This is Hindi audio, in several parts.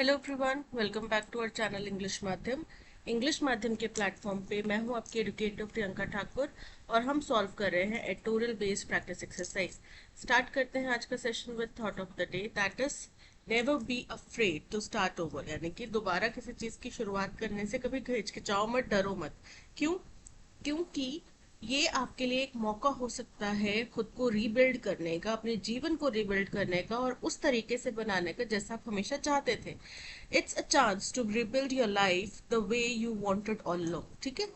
Hello everyone, welcome back to our channel English माध्यम के प्लेटफॉर्म पे मैं हूं आपकी एडुकेटर प्रियंका ठाकुर और हम सॉल्व कर रहे हैं editorial based practice exercise. Start करते हैं आज का session with thought of the day, that is never be afraid to start over, यानी कि दोबारा किसी चीज की शुरुआत करने से कभी हिचकिचाओ मत, डरो मत। क्यों? क्योंकि ये आपके लिए एक मौका हो सकता है खुद को रीबिल्ड करने का, अपने जीवन को रीबिल्ड करने का और उस तरीके से बनाने का जैसा आप हमेशा चाहते थे। It's a chance to rebuild your life the way you wanted all along. ठीक है,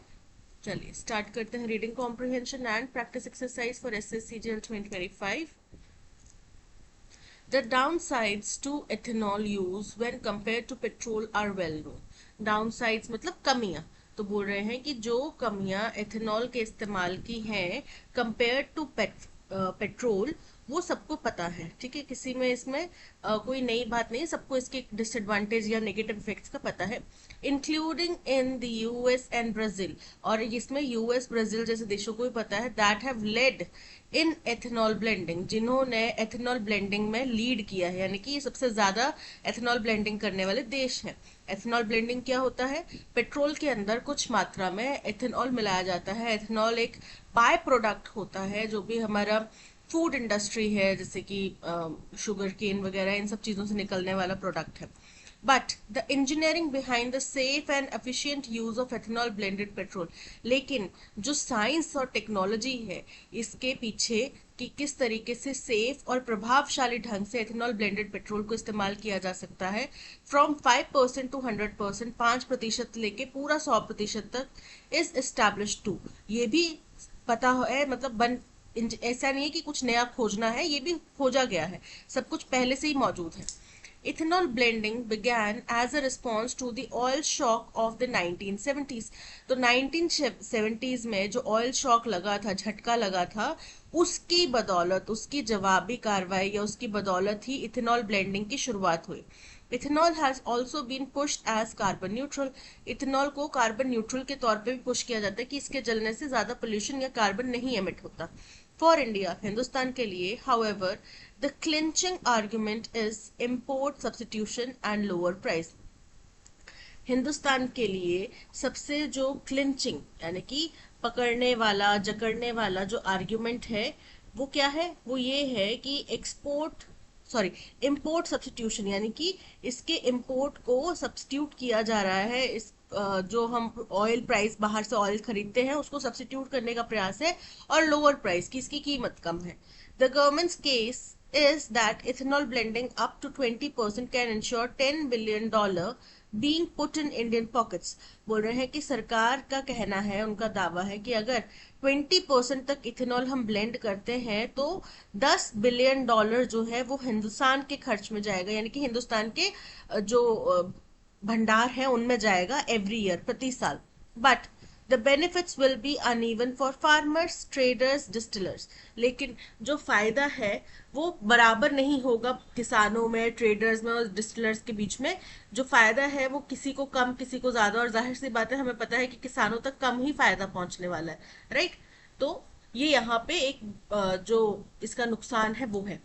चलिए स्टार्ट करते हैं। Reading comprehension and practice exercise for SSCGL 2025। The downsides to ethanol use when compared to petrol are well known. Downsides मतलब कमियां। तो बोल रहे हैं कि जो कमियां एथेनॉल के इस्तेमाल की हैं कंपेयर टू पेट्रोल, वो सबको पता है। ठीक है, किसी में इसमें कोई नई बात नहीं, सबको इसके डिसएडवांटेज या नेगेटिव इफेक्ट्स का पता है, including in the US and Brazil. और इसमें यूएस ब्राजील जैसे देशों को भी पता है, that have led in ethanol blending, जिन्होंने एथेनॉल ब्लेंडिंग में लीड किया है, यानी कि ये सबसे ज्यादा एथेनॉल ब्लेंडिंग करने वाले देश हैं। एथेनॉल ब्लेंडिंग क्या होता है? पेट्रोल के अंदर कुछ मात्रा में एथेनॉल मिलाया जाता है। एथेनॉल एक बाय प्रोडक्ट होता है, जो भी हमारा फूड इंडस्ट्री है, जैसे कि शुगर केन वगैरह, इन सब चीजों से निकलने वाला प्रोडक्ट है। But the engineering behind the safe and efficient use of ethanol blended petrol, लेकिन जो साइंस और टेक्नोलॉजी है इसके पीछे कि किस तरीके से सेफ और प्रभावशाली ढंग से एथेनॉल ब्लेंडेड पेट्रोल को इस्तेमाल किया जा सकता है, फ्रॉम 5% टू 100%, 5% लेके पूरा 100% तक इज एस्टैब्लिश टू, ये भी पता है। मतलब ऐसा नहीं है कि कुछ नया खोजना है, ये भी खोजा गया है, सब कुछ पहले से ही मौजूद है। Ethanol blending began as a response to the oil shock of the 1970s। तो 1970s में जो ऑयल शॉक लगा था, झटका लगा था, उसकी बदौलत, उसकी जवाबी कार्रवाई या उसकी बदौलत ही इथेनॉल ब्लेंडिंग की शुरुआत हुई। Ethanol has also been pushed as carbon neutral. Ethanol को कार्बन न्यूट्रल के तौर पे भी पुश किया जाता है कि इसके जलने से ज्यादा पोल्यूशन या कार्बन नहीं एमिट होता। फॉर इंडिया, हिंदुस्तान के लिए, however, the clinching argument is import substitution and lower price. Hindustan के लिए सबसे जो क्लिंचिंग यानी कि पकड़ने वाला, जकड़ने वाला जो आर्ग्यूमेंट है वो क्या है? वो ये है कि इंपोर्ट सब्सटीट्यूशन, यानी कि इसके इंपोर्ट को सब्सटीट्यूट किया जा रहा है। इस जो हम ऑयल प्राइस बाहर से ऑयल खरीदते हैं उसको सब्सटीट्यूट करने का प्रयास है, और लोअर प्राइस की इसकी कीमत कम है। The governments case is that ethanol blending up to 20% can ensure $10 billion being put in Indian pockets। बोल रहे हैं कि सरकार का कहना है, उनका दावा है कि अगर 20% तक इथेनॉल हम ब्लेंड करते हैं तो $10 बिलियन जो है वो हिंदुस्तान के खर्च में जाएगा, यानी कि हिंदुस्तान के जो भंडार है उनमें जाएगा एवरी ईयर, प्रति साल। But the benefits will be uneven for farmers, traders, distillers. लेकिन जो फायदा है वो बराबर नहीं होगा किसानों में, ट्रेडर्स में और डिस्टिलर्स के बीच में। जो फायदा है वो किसी को कम, किसी को ज्यादा, और जाहिर सी बात है हमें पता है कि किसानों तक कम ही फायदा पहुंचने वाला है, राइट? तो ये यहाँ पे एक जो इसका नुकसान है वो है।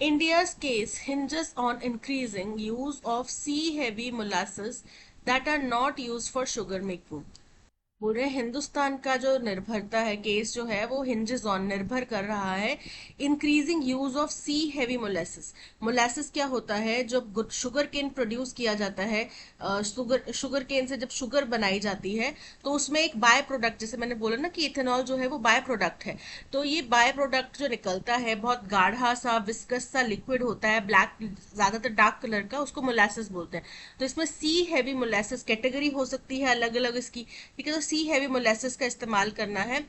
India's case hinges on increasing use of sea-heavy molasses that are not used for sugar making। बोल रहे हैं हिंदुस्तान का जो निर्भरता है, केस जो है वो हिंजेस ऑन, निर्भर कर रहा है, increasing use of C heavy molasses. Molasses क्या होता है? जब शुगर केन प्रोड्यूस किया जाता है, शुगर केन से जब शुगर बनाई जाती है तो उसमें एक बाय प्रोडक्ट, जैसे मैंने बोला ना कि इथेनॉल जो है वो बाय प्रोडक्ट है, तो ये बाय प्रोडक्ट जो निकलता है बहुत गाढ़ा सा, विस्कस सा लिक्विड होता है, ब्लैक, ज्यादातर डार्क कलर का, उसको मोलेसिस बोलते हैं। तो इसमें सी हैवी मोलेसिस कैटेगरी हो सकती है अलग अलग इसकी, ठीक है? तो सी हैवी मोलेसिस का इस्तेमाल करना है,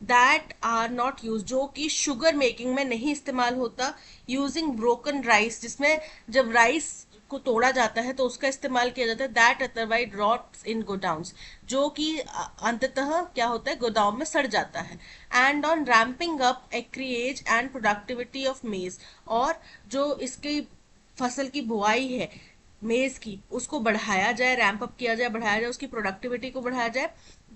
दैट आर नॉट यूज, जो कि शुगर मेकिंग में नहीं इस्तेमाल होता, यूजिंग ब्रोकन राइस, जिसमें जब राइस को तोड़ा जाता है तो उसका इस्तेमाल किया जाता है, that otherwise rots in godowns, जो कि अंततः क्या होता है, गोदाम में सड़ जाता है। And on ramping up acreage and productivity of maize, और जो इसकी फसल की बुआई है मेज की, उसको बढ़ाया जाए, रैंप अप किया जाए, बढ़ाया जाए, उसकी प्रोडक्टिविटी को बढ़ाया जाए,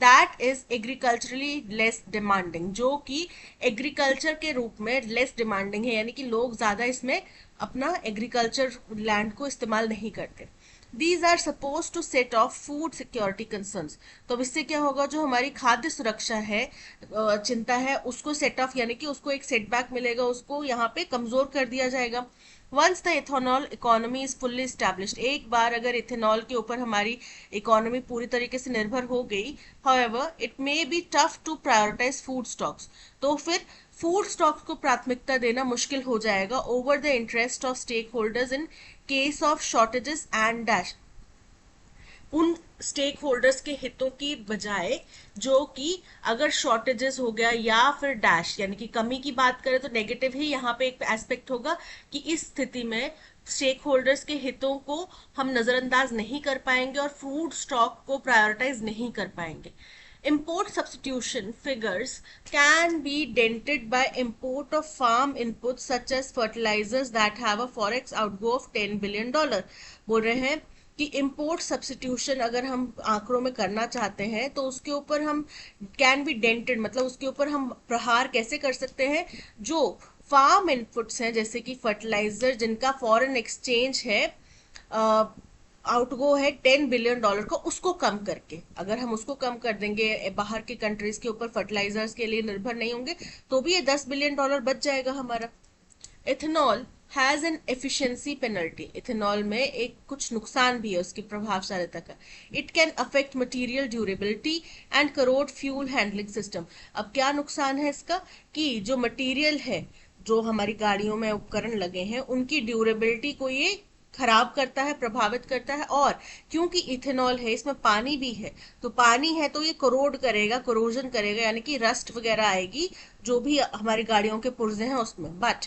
that is agriculturally less demanding, जो कि एग्रीकल्चर के रूप में लेस डिमांडिंग है, यानी कि लोग ज्यादा इसमें अपना एग्रीकल्चर लैंड को इस्तेमाल नहीं करते। These are suppose to set off food security concerns. तो अब इससे क्या होगा, जो हमारी खाद्य सुरक्षा है, चिंता है, उसको सेट ऑफ यानी कि उसको एक सेटबैक मिलेगा, उसको यहाँ पे कमजोर कर दिया जाएगा। Once the ethanol economy is fully established, एक बार अगर इथेनॉल के ऊपर हमारी इकोनॉमी पूरी तरीके से निर्भर हो गई, however it may be tough to prioritise food stocks, तो फिर फूड स्टॉक्स को प्राथमिकता देना मुश्किल हो जाएगा over the interest of stakeholders in case of shortages and dash, उन स्टेक होल्डर्स के हितों की बजाय जो कि अगर शॉर्टेजेस हो गया या फिर डैश यानी कि कमी की बात करें, तो नेगेटिव ही यहाँ पे एक एस्पेक्ट होगा कि इस स्थिति में स्टेक होल्डर्स के हितों को हम नजरअंदाज नहीं कर पाएंगे और फूड स्टॉक को प्रायोरिटाइज नहीं कर पाएंगे। Import substitution figures can be dented by import of farm inputs such as fertilizers that have a forex outgo of $10 billion। बोल रहे हैं कि इम्पोर्ट सब्सटीट्यूशन अगर हम आंकड़ों में करना चाहते हैं तो उसके ऊपर हम कैन बी डेंटेड, मतलब उसके ऊपर हम प्रहार कैसे कर सकते हैं, जो फार्म इनपुट्स हैं जैसे कि फर्टिलाइजर जिनका फॉरेन एक्सचेंज है आउटगो है $10 बिलियन का, उसको कम करके, अगर हम उसको कम कर देंगे, बाहर के कंट्रीज के ऊपर फर्टिलाइजर्स के लिए निर्भर नहीं होंगे, तो भी ये $10 बिलियन बच जाएगा हमारा। Ethanol has an efficiency penalty, ethanol में एक कुछ नुकसान भी है उसकी प्रभावशीलता का। It can affect material durability and crore fuel handling system. अब क्या नुकसान है इसका, कि जो मटेरियल है, जो हमारी गाड़ियों में उपकरण लगे हैं, उनकी ड्यूरेबिलिटी को ये खराब करता है, प्रभावित करता है। और क्योंकि इथेनॉल है, इसमें पानी भी है, तो पानी है तो ये करोड करेगा, कोरोजन करेगा, यानी कि रस्ट वगैरह आएगी जो भी हमारी गाड़ियों के पुर्जे हैं उसमें। But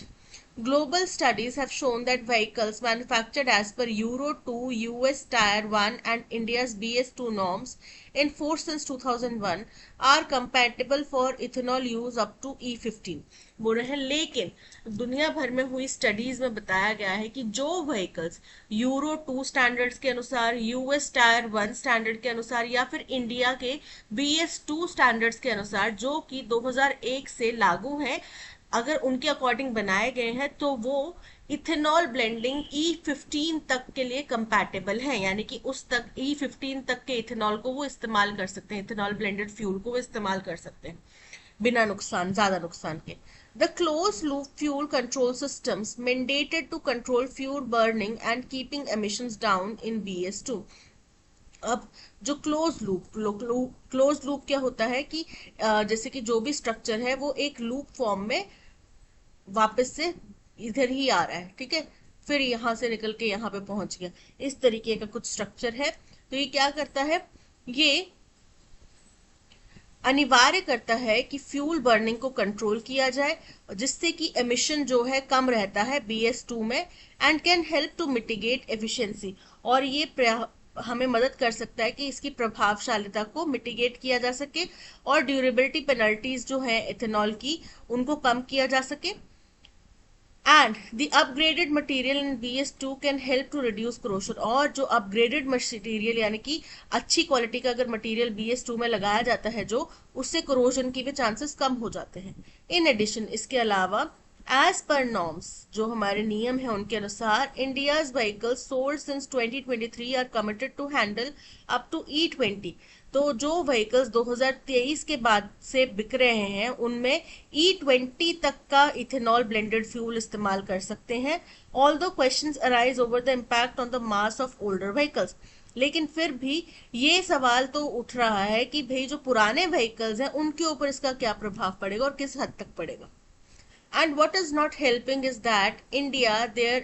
global studies have shown that vehicles manufactured as per Euro 2, US Tier 1 and India's BS2 norms in force since 2001 are compatible for ethanol use up to E15। बोल रहे हैं लेकिन दुनिया भर में हुई स्टडीज में बताया गया है कि जो व्हीकल्स यूरो 2 स्टैंडर्ड्स के अनुसार, यूएस टायर 1 स्टैंडर्ड के अनुसार या फिर इंडिया के BS2 स्टैंडर्ड्स के अनुसार जो कि 2001 से लागू हैं, अगर उनके अकॉर्डिंग बनाए गए हैं, तो वो इथेनॉल ब्लेंडिंग E15 तक के लिए कंपैटिबल है, यानी कि उस तक E15 तक के इथेनॉल को वो इस्तेमाल कर सकते हैं, इथेनॉल ब्लेंडेड फ्यूल को वो इस्तेमाल कर सकते हैं बिना नुकसान, ज्यादा नुकसान के। The closed loop fuel control systems mandated to control fuel burning and keeping emissions down in BS2। अब जो क्लोज लूप क्या होता है कि जैसे कि जो भी स्ट्रक्चर है वो एक लूप फॉर्म में वापस से इधर ही आ रहा है, ठीक है, फिर यहां से निकल के यहाँ पे पहुंच गया, इस तरीके का कुछ स्ट्रक्चर है। तो ये क्या करता है, ये अनिवार्य करता है कि फ्यूल बर्निंग को कंट्रोल किया जाए, जिससे कि एमिशन जो है कम रहता है BS2 में, and can help to mitigate efficiency, और ये हमें मदद कर सकता है कि इसकी प्रभावशीलता को मिटिगेट किया जा सके और ड्यूरेबिलिटी पेनल्टीज जो है इथेनॉल की उनको कम किया जा सके। And the upgraded material in BS2 can help to reduce corrosion, और जो अपग्रेडेड मटेरियल यानी कि अच्छी क्वालिटी का अगर मटेरियल BS2 में लगाया जाता है, जो उससे corrosion की भी चांसेस कम हो जाते हैं। इन एडिशन, इसके अलावा एज पर नॉर्म्स, जो हमारे नियम है उनके अनुसार, India's vehicles sold since 2023 are committed to handle up to E20। तो जो व्हीकल्स 2023 के बाद से बिक रहे हैं उनमें E20 तक का इथेनॉल ब्लेंडेड फ्यूल इस्तेमाल कर सकते हैं। Although questions arise over the impact on the mass of older vehicles, लेकिन फिर भी ये सवाल तो उठ रहा है कि भाई जो पुराने व्हीकल्स हैं उनके ऊपर इसका क्या प्रभाव पड़ेगा और किस हद तक पड़ेगा। And what is not helping is that in India there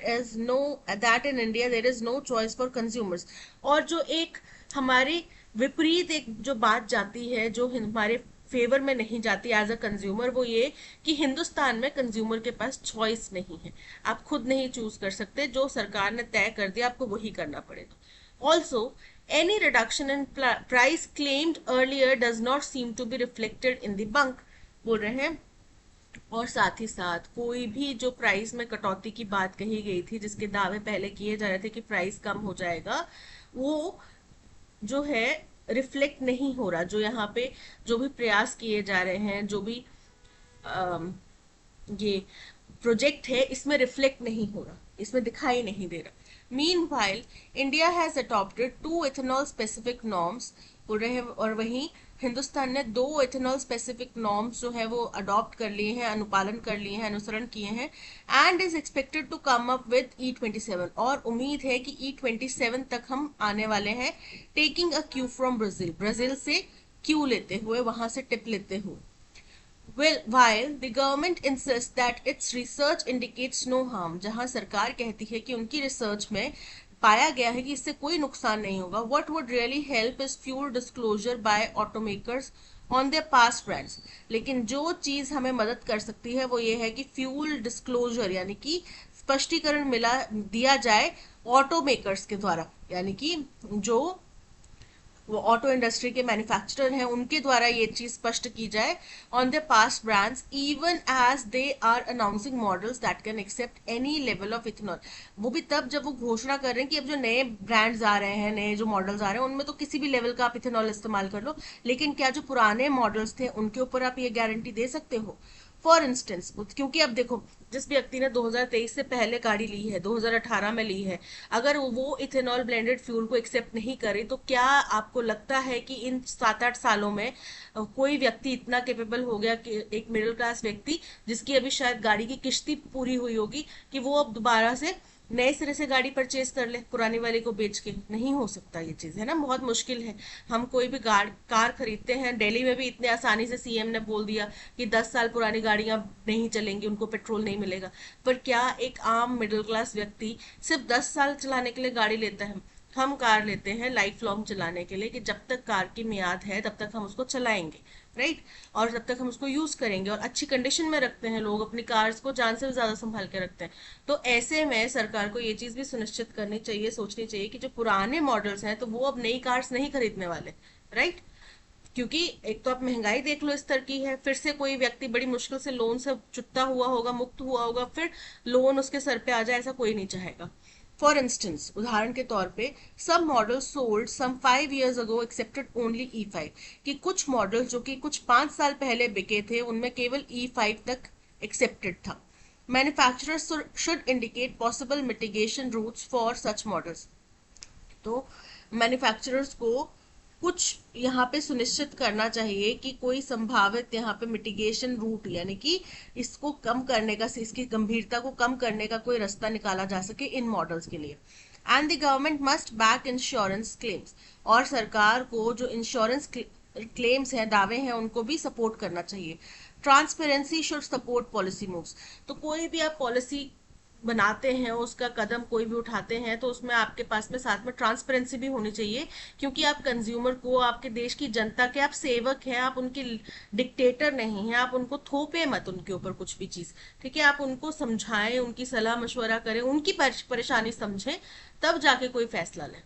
is no choice for consumers। और जो एक हमारे विपरीत एक जो बात जाती है, जो हमारे फेवर में नहीं जाती एज अ कंज्यूमर, वो ये कि हिंदुस्तान में कंज्यूमर के पास चॉइस नहीं है, आप खुद नहीं चूज कर सकते, जो सरकार ने तय कर दिया आपको वही करना पड़ेगा। Also any reduction in price claimed earlier does not seem to be reflected in the bunk. बोल रहे हैं और साथ ही साथ कोई भी जो प्राइस में कटौती की बात कही गई थी, जिसके दावे पहले किए जा रहे थे कि प्राइस कम हो जाएगा, वो जो है रिफ्लेक्ट नहीं हो रहा। जो यहाँ पे जो भी प्रयास किए जा रहे हैं, जो भी ये प्रोजेक्ट है, इसमें रिफ्लेक्ट नहीं हो रहा, इसमें दिखाई नहीं दे रहा। Meanwhile, India has adopted two ethanol specific norms, बोल रहे हैं, और वहीं हिंदुस्तान ने दो इथेनॉल स्पेसिफिक नॉर्म्स जो है वो अडॉप्ट कर लिए हैं, अनुपालन कर लिए हैं, अनुसरण किए हैं, and is expected to come up with E27, और उम्मीद है कि E27 तक हम आने वाले हैं, taking a Q from Brazil, Brazil से क्यू लेते हुए, वहां से टिप लेते हुए. While the government insists that its research indicates no harm, जहां सरकार कहती है कि उनकी रिसर्च में पाया गया है कि इससे कोई नुकसान नहीं होगा, what would really help is fuel disclosure by automakers on their past brands. लेकिन जो चीज हमें मदद कर सकती है वो ये है कि फ्यूल डिस्क्लोजर, यानी कि स्पष्टीकरण मिला दिया जाए ऑटो मेकर्स के द्वारा, यानी कि जो वो ऑटो इंडस्ट्री के मैन्युफैक्चरर हैं उनके द्वारा ये चीज स्पष्ट की जाए on the past brands, even as they are announcing models that can accept any level of ethanol. वो भी तब जब वो घोषणा कर रहे हैं कि अब जो नए ब्रांड्स आ रहे हैं, नए जो मॉडल्स आ रहे हैं, उनमें तो किसी भी लेवल का आप इथेनॉल इस्तेमाल कर लो, लेकिन क्या जो पुराने मॉडल्स थे उनके ऊपर आप ये गारंटी दे सकते हो? फॉर इंस्टेंस, क्योंकि अब देखो, जिस व्यक्ति ने 2023 से पहले गाड़ी ली है, 2018 में ली है, अगर वो इथेनॉल ब्लेंडेड फ्यूल को एक्सेप्ट नहीं करे, तो क्या आपको लगता है कि इन 7-8 सालों में कोई व्यक्ति इतना कैपेबल हो गया, कि एक मिडिल क्लास व्यक्ति जिसकी अभी शायद गाड़ी की किश्ती पूरी हुई होगी, कि वो अब दोबारा से नए सिरे से गाड़ी परचेज कर ले पुरानी वाली को बेच के? नहीं हो सकता, ये चीज है ना, बहुत मुश्किल है. हम कोई भी कार खरीदते हैं, दिल्ली में भी इतने आसानी से सीएम ने बोल दिया कि 10 साल पुरानी गाड़ियां नहीं चलेंगी, उनको पेट्रोल नहीं मिलेगा. पर क्या एक आम मिडिल क्लास व्यक्ति सिर्फ 10 साल चलाने के लिए गाड़ी लेता है? हम कार लेते हैं लाइफ लॉन्ग चलाने के लिए, कि जब तक कार की मियाद है तब तक हम उसको चलाएंगे, राइट, और जब तक हम उसको यूज करेंगे, और अच्छी कंडीशन में रखते हैं लोग अपनी कार्स को, जान से भी ज्यादा संभाल के रखते हैं. तो ऐसे में सरकार को ये चीज भी सुनिश्चित करनी चाहिए, सोचनी चाहिए कि जो पुराने मॉडल्स हैं तो वो अब नई कार्स नहीं खरीदने वाले, राइट. क्योंकि एक तो आप महंगाई देख लो इस तरह की है, फिर से कोई व्यक्ति बड़ी मुश्किल से लोन से छुट्टा हुआ होगा, मुक्त हुआ होगा, फिर लोन उसके सर पे आ जाए, ऐसा कोई नहीं चाहेगा. फॉर इंस्टेंस, उदाहरण के तौर पे, some models sold some 5 years ago accepted only E5, कि कुछ मॉडल जो कि कुछ 5 साल पहले बिके थे उनमें केवल E5 तक एक्सेप्टेड था. Manufacturers should indicate possible mitigation routes for such models. तो मैन्युफैक्चरर्स को कुछ यहाँ पे सुनिश्चित करना चाहिए कि कोई संभावित यहाँ पे मिटिगेशन रूट, यानी कि इसको कम करने का, इसकी गंभीरता को कम करने का कोई रास्ता निकाला जा सके इन मॉडल्स के लिए. And the government must back insurance claims, और सरकार को जो इंश्योरेंस क्लेम्स हैं, दावे हैं, उनको भी सपोर्ट करना चाहिए. Transparency should support policy moves. तो कोई भी आप पॉलिसी बनाते हैं, उसका कदम कोई भी उठाते हैं, तो उसमें आपके पास में साथ में ट्रांसपेरेंसी भी होनी चाहिए, क्योंकि आप कंज्यूमर को, आपके देश की जनता के आप सेवक हैं, आप उनके डिक्टेटर नहीं हैं, आप उनको थोपे मत उनके ऊपर कुछ भी चीज, ठीक है, आप उनको समझाएं, उनकी सलाह मशवरा करें, उनकी परेशानी समझें, तब जाके कोई फैसला लें.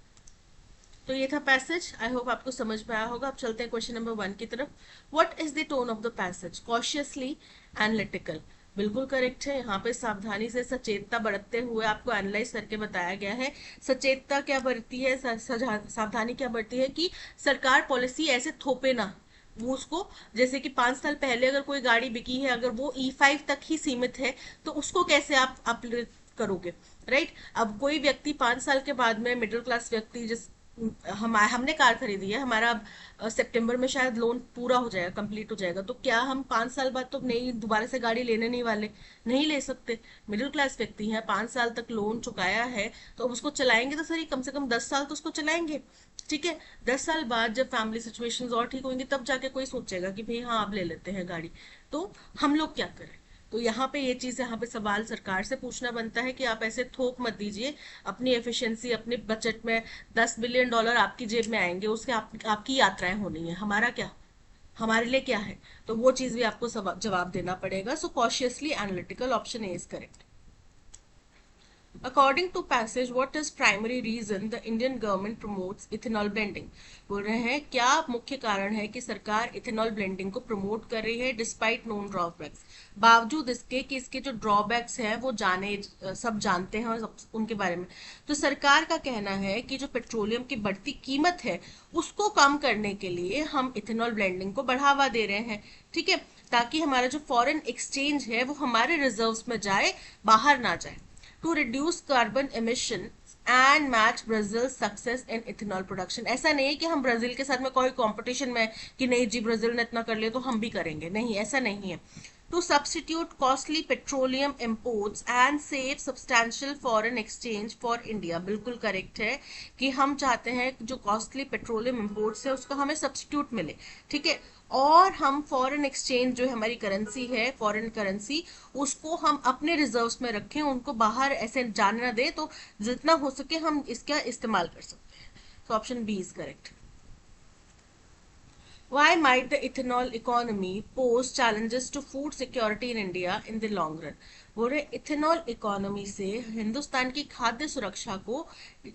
तो ये था पैसेज, आई होप आपको समझ में आया होगा. अब चलते हैं क्वेश्चन नंबर 1 की तरफ. What is the tone of the passage? Cautiously analytical. बिल्कुल करेक्ट है. यहाँ पे सावधानी से, सचेतता बरतते हुए आपको एनालाइज करके बताया गया है. सचेतता क्या बरती है, सावधानी क्या बरती है, कि सरकार पॉलिसी ऐसे थोपे ना वो उसको, जैसे कि 5 साल पहले अगर कोई गाड़ी बिकी है, अगर वो E5 तक ही सीमित है, तो उसको कैसे आप करोगे, राइट. अब कोई व्यक्ति 5 साल के बाद में, मिडिल क्लास व्यक्ति, जिस हमने कार खरीदी है, हमारा सितंबर में शायद लोन पूरा हो जाएगा, कंप्लीट हो जाएगा, तो क्या हम 5 साल बाद तो नई दोबारा से गाड़ी लेने नहीं वाले? नहीं ले सकते. मिडिल क्लास व्यक्ति हैं, 5 साल तक लोन चुकाया है, तो अब उसको चलाएंगे तो सही, कम से कम 10 साल तो उसको चलाएंगे, ठीक है. 10 साल बाद जब फैमिली सिचुएशंस और ठीक होंगी, तब जाके कोई सोचेगा कि भाई हाँ अब ले लेते हैं गाड़ी. तो हम लोग क्या करें? तो यहाँ पे ये चीज, यहाँ पे सवाल सरकार से पूछना बनता है कि आप ऐसे थोप मत दीजिए अपनी एफिशिएंसी, अपने बजट में $10 बिलियन आपकी जेब में आएंगे, उसके आपकी यात्राएं होनी है, हमारा क्या, हमारे लिए क्या है? तो वो चीज भी आपको जवाब देना पड़ेगा. So cautiously analytical, option A is correct. According to passage, what is primary reason the Indian government promotes ethanol blending? बोल रहे हैं क्या मुख्य कारण है कि सरकार इथेनॉल ब्लेंडिंग को प्रमोट कर रही है डिस्पाइट नोन ड्रॉबैक्स, बावजूद इसके कि इसके जो ड्रॉबैक्स हैं वो सब जानते हैं और उनके बारे में. तो सरकार का कहना है कि जो पेट्रोलियम की बढ़ती कीमत है उसको कम करने के लिए हम इथेनॉल ब्लेंडिंग को बढ़ावा दे रहे हैं, ठीक है, ताकि हमारा जो फॉरेन एक्सचेंज है वो हमारे रिजर्व्स में जाए, बाहर ना जाए. To reduce carbon emission, and match Brazil success in ethanol production. ऐसा नहीं है कि हम ब्राजील के साथ में कोई कंपटीशन में कि नहीं जी ब्राजील ने इतना कर लिया तो हम भी करेंगे, नहीं ऐसा नहीं है। To substitute costly petroleum imports and save substantial foreign exchange for India, बिल्कुल करेक्ट है कि हम चाहते हैं कि जो कॉस्टली पेट्रोलियम इम्पोर्ट्स है उसका हमें सब्सटीट्यूट मिले, ठीक है। और हम फॉरेन एक्सचेंज जो हमारी करेंसी है, फॉरेन करेंसी, उसको हम अपने रिजर्व्स में रखें, उनको बाहर ऐसे जाने ना दे, तो जितना हो सके हम इसका इस्तेमाल कर सकते हैं। तो option B is correct. Why might the ethanol economy pose challenges to food security in India in the long run? बोले इथेनॉल इकोनॉमी से हिंदुस्तान की खाद्य सुरक्षा को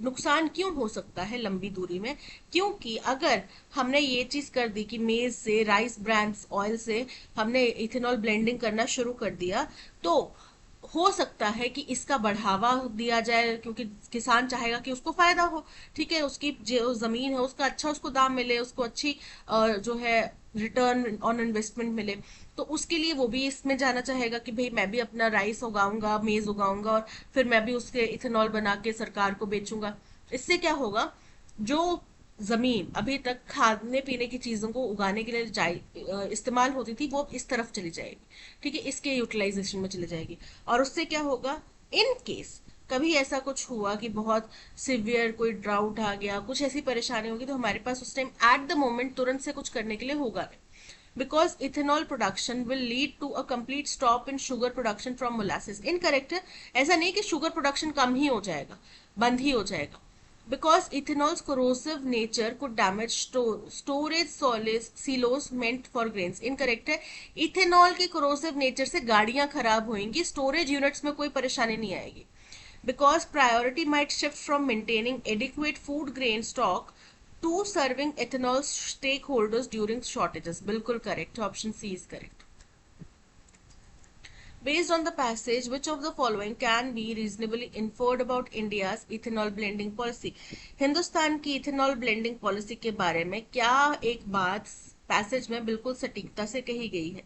नुकसान क्यों हो सकता है लंबी दूरी में? क्योंकि अगर हमने ये चीज कर दी कि मेज से, राइस ब्रांड्स ऑयल से हमने इथेनॉल ब्लेंडिंग करना शुरू कर दिया, तो हो सकता है कि इसका बढ़ावा दिया जाए, क्योंकि किसान चाहेगा कि उसको फायदा हो, ठीक है, उसकी जो जमीन है उसका अच्छा उसको दाम मिले, उसको अच्छी जो है रिटर्न ऑन इन्वेस्टमेंट मिले। तो उसके लिए वो भी इसमें जाना चाहेगा कि भाई मैं भी अपना राइस उगाऊंगा, मेज उगाऊंगा, और फिर मैं भी उसके इथेनॉल बना के सरकार को बेचूंगा। इससे क्या होगा, जो जमीन अभी तक खाने पीने की चीजों को उगाने के लिए इस्तेमाल होती थी, वो इस तरफ चली जाएगी, ठीक है, इसके यूटिलाइजेशन में चली जाएगी। और उससे क्या होगा, इन केस कभी ऐसा कुछ हुआ कि बहुत सिवियर कोई ड्राउट आ गया, कुछ ऐसी परेशानी होगी, तो हमारे पास उस टाइम एट द मोमेंट तुरंत से कुछ करने के लिए होगा नहीं। Because ethanol production will lead to a complete stop in sugar production from molasses. Incorrect है, ऐसा नहीं कि शुगर प्रोडक्शन कम ही हो जाएगा, बंद ही हो जाएगा। Because ethanol's corrosive nature could damage storage silos meant for grains. Incorrect है, इथेनॉल के corrosive nature से गाड़ियां खराब होंगी, storage units में कोई परेशानी नहीं आएगी। Because priority might shift from maintaining adequate food grain stock to serving ethanol stakeholders during shortages. बिल्कुल correct, option C is correct. Based on the passage, which of the following can be reasonably inferred about India's ethanol blending policy? Hindustan की इथेनॉल ब्लेंडिंग पॉलिसी के बारे में क्या एक बात पैसेज में बिल्कुल सटीकता से कही गई है?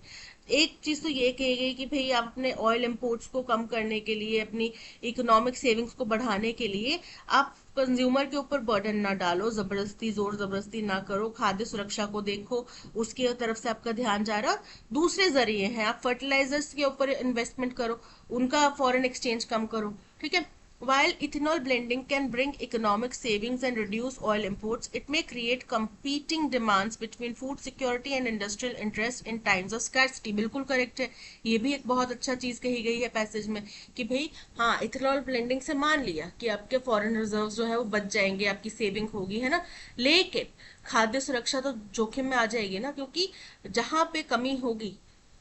एक चीज तो ये कही गई कि भाई आप अपने ऑयल इंपोर्ट्स को कम करने के लिए, अपनी इकोनॉमिक सेविंग्स को बढ़ाने के लिए आप कंज्यूमर के ऊपर बर्डन ना डालो, जबरदस्ती जोर जबरदस्ती ना करो, खाद्य सुरक्षा को देखो, उसकी तरफ से आपका ध्यान जा रहा है। दूसरे जरिए हैं, आप फर्टिलाइजर्स के ऊपर इन्वेस्टमेंट करो, उनका फॉरेन एक्सचेंज कम करो, ठीक है। While ethanol blending can bring economic savings and reduce oil imports, it may create competing demands between food security and industrial interest in times of scarcity. बिल्कुल करेक्ट है, ये भी एक बहुत अच्छा चीज कही गई है पैसेज में कि भाई हाँ, इथेनॉल ब्लेंडिंग से मान लिया कि आपके फॉरेन रिजर्व जो है वो बच जाएंगे, आपकी सेविंग होगी, है ना, लेकिन खाद्य सुरक्षा तो जोखिम में आ जाएगी ना, क्योंकि जहां पे कमी होगी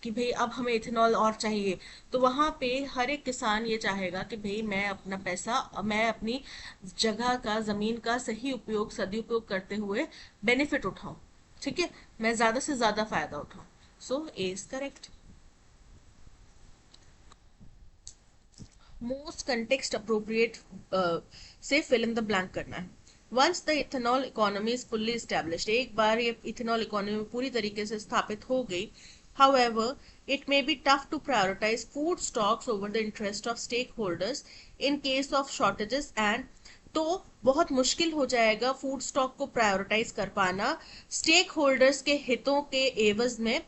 कि भाई अब हमें इथेनॉल और चाहिए, तो वहां पे हर एक किसान ये चाहेगा कि भाई मैं अपना पैसा, मैं अपनी जगह का, जमीन का सही उपयोग, सदुपयोग करते हुए बेनिफिट उठाऊं, ठीक है, मैं ज्यादा से ज्यादा फायदा उठाऊं। So A is correct. Most context appropriate से फिल इन द ब्लैंक करना है। Once the ethanol economy is fully established, एक बार ये इथेनॉल इकोनॉमी पूरी तरीके से स्थापित हो गई, however it may be tough to prioritize food stocks over the interest of stakeholders in case of shortages and तो बहुत मुश्किल हो जाएगा फूड स्टॉक को प्रायोरिटाइज कर पाना स्टेक होल्डर्स के हितों के एवज में,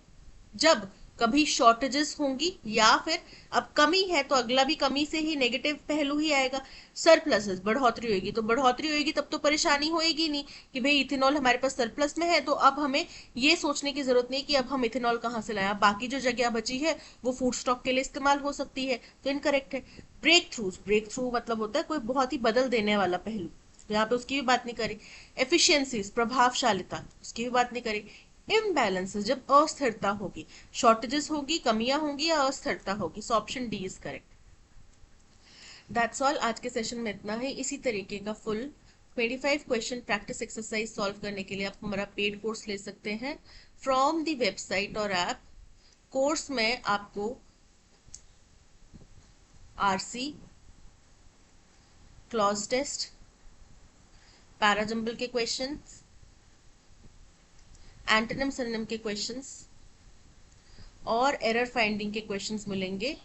जब कभी शॉर्टेजेस होंगी, या फिर अब कमी है तो अगला भी कमी से ही नेगेटिव पहलू ही आएगा। सरप्लसेस, बढ़ोतरी होगी, तो बढ़ोतरी होगी तब तो परेशानी होएगी नहीं कि भाई इथेनॉल हमारे पास सरप्लस में है, तो अब हमें ये सोचने की जरूरत नहीं कि अब हम इथेनॉल कहाँ से लाएं, बाकी जो जगह बची है वो फूड स्टॉक के लिए इस्तेमाल हो सकती है, तो इनकरेक्ट है। ब्रेक थ्रू मतलब होता है कोई बहुत ही बदल देने वाला पहलू, यहाँ पे उसकी भी बात नहीं करी। एफिशिएंसीज, प्रभावशालिता, उसकी भी बात नहीं करी। इम्बैलेंसेस, जब अस्थिरता होगी, शॉर्टेजेस होगी, कमियां होंगी या अस्थिरता होगी। So option D is correct. That's all, आज के सेशन में इतना ही। इसी तरीके का full 25 question practice exercise solve करने के लिए आप हमारा पेड कोर्स ले सकते हैं फ्रॉम द वेबसाइट और ऐप। कोर्स में आपको आरसी, क्लॉज टेस्ट, पैराजंबल के क्वेश्चंस, एंटोनिम सिनोनिम के क्वेश्चंस और एरर फाइंडिंग के क्वेश्चंस मिलेंगे,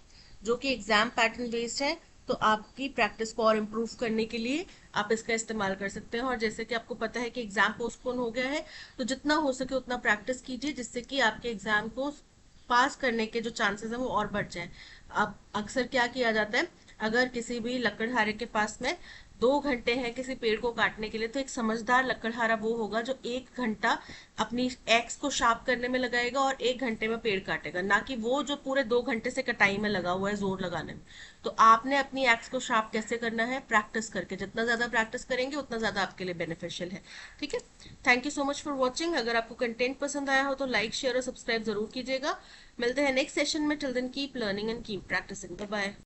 जो कि एग्जाम पैटर्न बेस्ड है। तो आपकी प्रैक्टिस को और इम्प्रूव करने के लिए आप इसका इस्तेमाल कर सकते हैं। और जैसे कि आपको पता है कि एग्जाम पोस्टपोन हो गया है, तो जितना हो सके उतना प्रैक्टिस कीजिए, जिससे कि आपके एग्जाम को पास करने के जो चांसेस हैं वो और बढ़ जाए। अब अक्सर क्या किया जाता है, अगर किसी भी लकड़हारे के पास में 2 घंटे हैं किसी पेड़ को काटने के लिए, तो एक समझदार लकड़हारा वो होगा जो 1 घंटा अपनी एक्स को शार्प करने में लगाएगा और 1 घंटे में पेड़ काटेगा, ना कि वो जो पूरे 2 घंटे से कटाई में लगा हुआ है जोर लगाने में। तो आपने अपनी एक्स को शार्प कैसे करना है, प्रैक्टिस करके, जितना ज्यादा प्रैक्टिस करेंगे उतना ज्यादा आपके लिए बेनिफिशियल है। ठीक है, thank you so much for watching. अगर आपको कंटेंट पसंद आया हो तो लाइक शेयर और सब्सक्राइब जरूर कीजिएगा। मिलते हैं नेक्स्ट सेशन में। Till then keep learning and keep practising. Bye bye.